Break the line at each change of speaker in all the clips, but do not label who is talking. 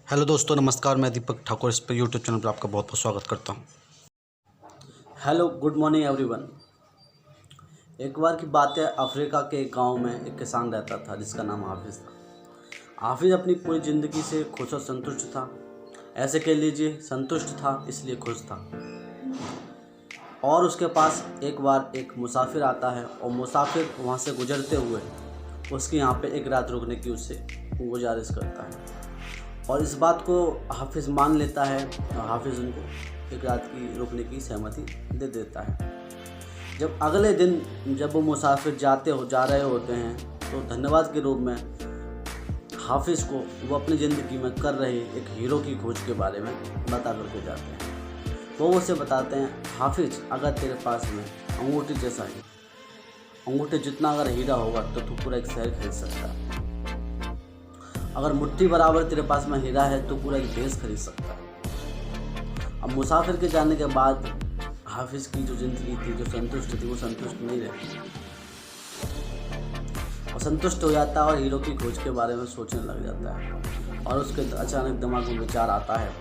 Hello दोस्तों, नमस्कार। मैं दीपक ठाकुर इस पर यूट्यूब चैनल पर आपका बहुत बहुत स्वागत करता हूं।
Hello, good morning everyone. एक बार की बात है, अफ्रीका के एक गांव में एक किसान रहता था जिसका नाम हाफिज़ था। हाफिज़ अपनी पूरी ज़िंदगी से खुश और संतुष्ट था। ऐसे कह लीजिए, संतुष्ट था इसलिए खुश था। और उसके पास एक बार एक मुसाफिर आता है और मुसाफिर वहाँ से गुजरते हुए उसके यहाँ पे एक रात रुकने की उससे गुजारिश करता है और इस बात को हाफिज़ मान लेता है और हाफिज़ उनको एक रात की रुकने की सहमति दे देता है। जब अगले दिन जब वो मुसाफिर जा रहे होते हैं तो धन्यवाद के रूप में हाफिज़ को वो अपनी ज़िंदगी में कर रहे एक हीरो की खोज के बारे में बता करके जाते हैं। वो उसे बताते हैं, हाफिज़ अगर तेरे पास में अंगूठी जैसा है, अंगूठी जितना अगर हीरा होगा तो तू पूरा एक शहर खरीद सकता है। अगर मुट्ठी बराबर तेरे पास में हीरा है तो पूरा एक देश खरीद सकता है। अब मुसाफिर के जाने के बाद हाफिज़ की जो ज़िंदगी थी, जो संतुष्ट थी, वो संतुष्ट नहीं रहती और संतुष्ट हो जाता है और हीरो की खोज के बारे में सोचने लग जाता है। और उसके अचानक दिमाग में विचार आता है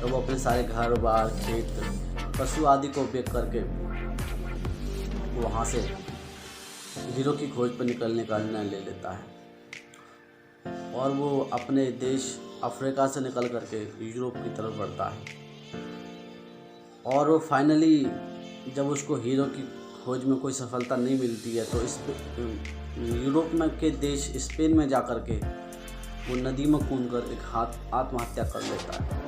तो वो अपने सारे घर बार, खेत, पशु आदि को बेच करके वो वहाँ से हीरो की खोज पर निकलने का निर्णय ले लेता है और वो अपने देश अफ्रीका से निकल करके यूरोप की तरफ बढ़ता है। और वो फाइनली जब उसको हीरो की खोज में कोई सफलता नहीं मिलती है तो इस यूरोप में के देश स्पेन में जा कर के वो नदी में कूदकर एक आत्महत्या कर लेता है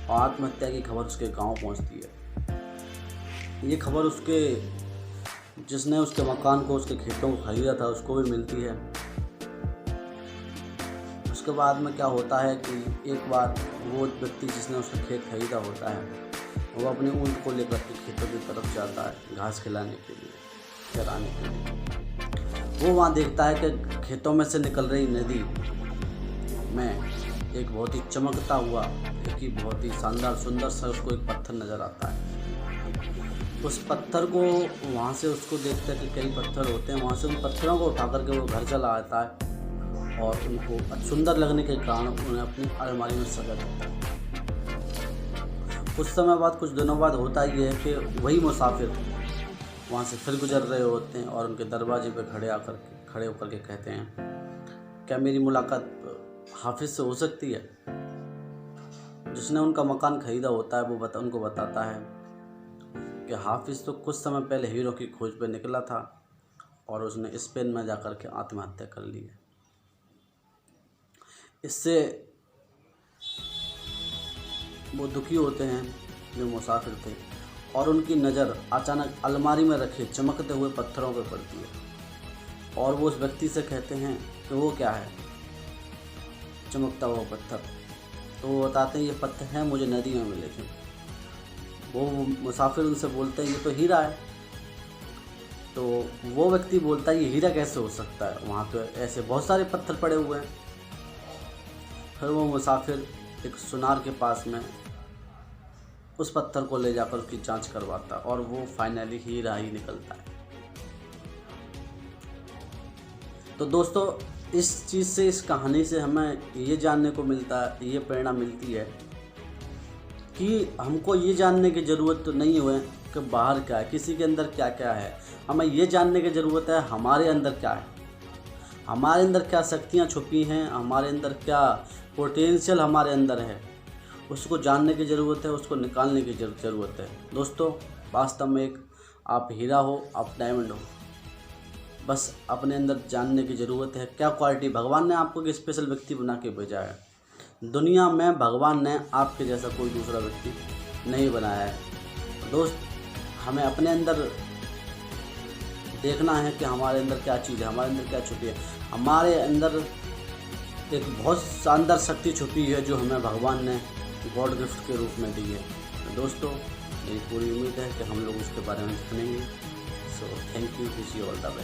और आत्महत्या की खबर उसके गांव पहुंचती है। ये खबर जिसने उसके मकान को, उसके खेतों को खरीदा था, उसको भी मिलती है। उसके बाद में क्या होता है कि एक बार वो व्यक्ति जिसने उसका खेत खरीदा होता है वो अपने ऊँट को लेकर के खेतों की तरफ जाता है घास खिलाने के लिए, चराने के लिए। वो वहाँ देखता है कि खेतों में से निकल रही नदी में एक बहुत ही चमकता हुआ, एक बहुत ही शानदार सुंदर सा उसको एक पत्थर नज़र आता है। उस पत्थर को वहाँ से उसको देखता है कि कई पत्थर होते हैं, वहाँ से उन पत्थरों को उठा करके वो घर चला आता है और उनको सुंदर लगने के कारण उन्हें अपनी अलमारी में सजा देता है। कुछ समय बाद, कुछ दिनों बाद होता ये है कि वही मुसाफिर वहाँ से फिर गुजर रहे होते हैं और उनके दरवाजे पे खड़े होकर के कहते हैं, क्या मेरी मुलाकात हाफिज़ से हो सकती है? जिसने उनका मकान खरीदा होता है वो उनको बताता है कि हाफिज़ तो कुछ समय पहले हीरो की खोज पे निकला था और उसने स्पेन में जाकर के आत्महत्या कर ली है। इससे वो दुखी होते हैं जो मुसाफिर थे और उनकी नज़र अचानक अलमारी में रखे चमकते हुए पत्थरों पर पड़ती है और वो उस व्यक्ति से कहते हैं कि वो क्या है चमकता हुआ पत्थर। तो वो बताते हैं, ये पत्थर हैं, मुझे नदी में मिले थे। वो मुसाफिर उनसे बोलते हैं, ये तो हीरा है। तो वो व्यक्ति बोलता है, ये हीरा कैसे हो सकता है, वहाँ तो ऐसे बहुत सारे पत्थर पड़े हुए हैं। फिर वो मुसाफिर एक सुनार के पास में उस पत्थर को ले जाकर उसकी जांच करवाता है और वो फाइनली हीरा ही निकलता है। तो दोस्तों, इस चीज़ से, इस कहानी से हमें ये जानने को मिलता है, ये प्रेरणा मिलती है कि हमको ये जानने की ज़रूरत तो नहीं है कि बाहर क्या है, किसी के अंदर क्या क्या है। हमें ये जानने की ज़रूरत है हमारे अंदर क्या है, हमारे अंदर क्या शक्तियाँ छुपी हैं, हमारे अंदर क्या पोटेंशियल हमारे अंदर है, उसको जानने की ज़रूरत है, उसको निकालने की ज़रूरत है। दोस्तों, वास्तव में एक आप हीरा हो, आप डायमंड हो, बस अपने अंदर जानने की ज़रूरत है क्या क्वालिटी। भगवान ने आपको एक स्पेशल व्यक्ति बना के भेजा है। दुनिया में भगवान ने आपके जैसा कोई दूसरा व्यक्ति नहीं बनाया है। दोस्त, हमें अपने अंदर देखना है कि हमारे अंदर क्या चीज़ है, हमारे अंदर क्या छुपी है। हमारे अंदर एक बहुत शानदार शक्ति छुपी है जो हमें भगवान ने गॉड गिफ्ट के रूप में दी है। दोस्तों, मेरी पूरी उम्मीद है कि हम लोग उसके बारे में जानेंगे। So thank you, wish you all the best.